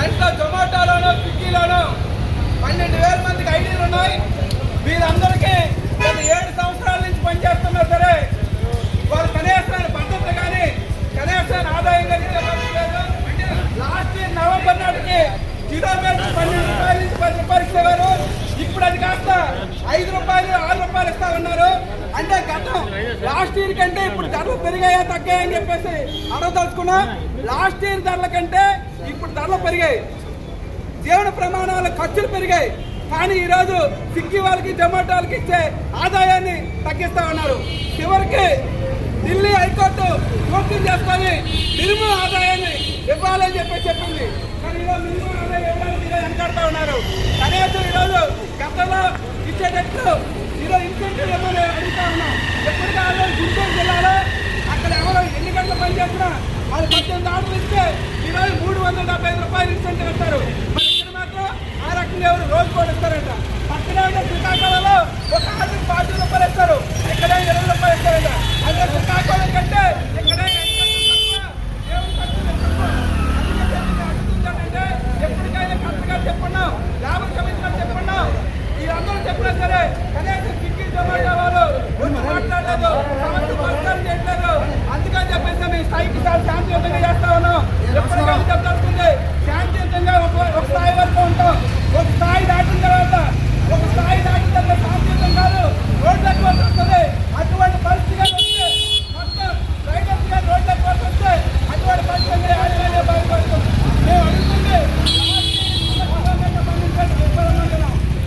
దాంట్లో జొమాటోలోనూ స్విగ్గీలోనూ 12,000 మందికి ఐడీలు ఉన్నాయి. వీరందరికీ గత 7 సంవత్సరాల నుంచి పనిచేస్తున్నా సరే వాళ్ళు కనీసమైన భద్రత కానీ కనీసమైన ఆదాయం కానీ లేదు. లాస్ట్ ఇయర్ నవంబర్ నాటికి కిలోమీటర్ 12 రూపాయల నుంచి 10 రూపాయలు ఇచ్చేవారు. ఇప్పుడు అది కాస్త 5 రూపాయలు 6 రూపాయలు ఇస్తా ఉన్నారు. అంటే గతం లాస్ట్ ఇయర్ కంటే ఇప్పుడు ధరలు పెరిగాయా తగ్గాయని చెప్పేసి అడగదలుచుకున్నా. లాస్ట్ ఇయర్ ధరల కంటే ఇప్పుడు ధరలు పెరిగాయి. జీవన ప్రమాణాల ఖర్చులు పెరిగాయి. కానీ ఈరోజు స్విగ్గీ వాళ్ళకి జొమాటోలకి ఇచ్చే ఆదాయాన్ని తగ్గిస్తా ఉన్నారు. చివరికి ఢిల్లీ హైకోర్టు జోక్యం చేసుకొని మినిమం ఆదాయాన్ని ఇవ్వాలని చెప్పింది. కానీ ఈరోజు మినిమం ఆదాయం ఇవ్వడానికి ఈరోజు వెనకాడుతూ ఉన్నారు. కనీసం ఈరోజు గతంలో ఇచ్చేటట్టు ఈరోజు ఇన్సెంటివ్ ఇవ్వమని అడుగుతా ఉన్నాం. ఎప్పటికీ ఆదాయం గుంటూరు జిల్లాలో అక్కడ ఎవరో ఎన్ని గంటలు పనిచేసినా వాళ్ళు 18 ఆర్డర్లు ఇస్తే ఈరోజు 375 రూపాయలు ఇన్సెంటివ్ ఇస్తారు. మరి ఇక్కడ మాత్రం ఆ రకంగా ఎవరు రోజు కూడా ఇస్తారంట. పక్కనే ఉన్న శ్రీకాకుళంలో ఒక ఆర్డర్ 40 రూపాయలు ఇస్తారు, ఇక్కడ 20 రూపాయలు ఇస్తారంట. అంటే శ్రీకాకుళం కంటే ఇక్కడ అడుగుతుందంటే ఎప్పటికైనా కరెక్ట్గా చెప్పున్నాం, లాభం కమిషన్ చెప్పున్నాం. వీరందరూ చెప్పినా సరే కనీసం స్విగ్గీ జొమాటో వాళ్ళు మాట్లాడలేదు, సమస్య పరిష్కారం చేయట్లేదు. అందుకని చెప్పేసి మేము స్థాయికి శాంతియుతంగా చేస్తా ఉన్నాం. ఎప్పటికైనా చెప్పాల్సింది శాంతియుతంగా ఒక స్థాయి వరకు ఉంటాం. ఒక స్థాయి దాటిన తర్వాత శాంతియుతం కాదు, రోడ్లకు వస్తుంది. అటువంటి పరిస్థితి వస్తే మొత్తం రైడర్స్ గా రోడ్లకు వస్తే అటువంటి పరిస్థితి బాధపడుతుంది. మేము అడుగుతుంది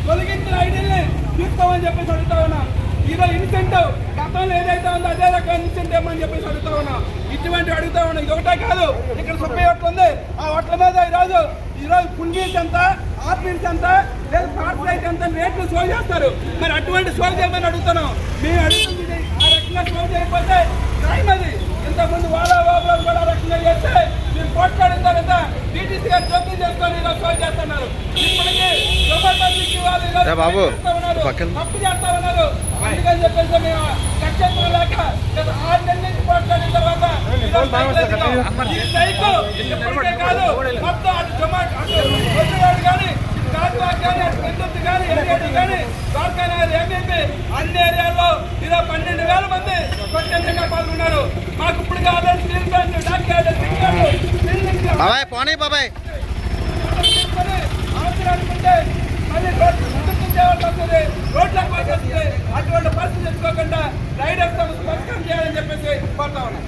తొలగించిన ఐడీల్ని తీసుకోమని చెప్పేసి అడుగుతా ఉన్నాం. ఈరోజు ఇన్సెంటివ్ గతంలో ఏదైతే ఉందో అదే రకం ఇన్సెంటివ్ అని చెప్పేసి అడుగుతా ఉన్నాం. ఇటువంటి అడుగుతా ఉన్నాం. ఇది ఒకటే కాదు, ఇక్కడ 30 ఓట్లు ఉంది. ఆ ఓట్ల మీద ఈరోజు ఫుల్ మీల్స్ ఎంత, హాఫ్ మీల్స్ ఎంత, లేదా పార్ట్ రైట్ ఎంత రేట్లు షో చేస్తారు. మరి అటువంటి షో చేయమని అడుగుతున్నాం. మేము అడుగుతుంది ఆ రకంగా షో చేయకపోతే క్రైమ్ అది. ఇంతకుముందు వాళ్ళ కూడా రకంగా చేస్తే మీరు పోట్లాడిన తర్వాత టీటీసీ గారు జోక్యం చేసుకొని ఈరోజు షో చేస్తున్నారు. ఇప్పటికీ తప్పు చేస్తా ఉన్నారు. అందుకని చెప్పేసి మేము కక్షేత్రం లేక గత 6 నెలల నుంచి పోట్లాడిన తర్వాత ఇప్పటికే కాదు మొత్తం అటు జొమాటో అటు కానీ కాజువాక్ కానీ అటు విద్యుత్ కానీ ఎన్ఐటి కానీ కార్ఖానాలు ఎంఈపీ అన్ని ఏరియాల్లో ఇలా 12,000 మంది స్వచ్ఛందంగా పాల్గొన్నారు. మాకు ఇప్పుడు కాదు స్టీల్ ప్లాంట్ డాక్యార్డ్ అనుకుంటే మళ్ళీ రోడ్లకు వస్తుంది. అటువంటి పరిస్థితి తెచ్చుకోకుండా రైడర్స్ పరిష్కారం చేయాలని చెప్పేసి కోరుతా ఉన్నాం.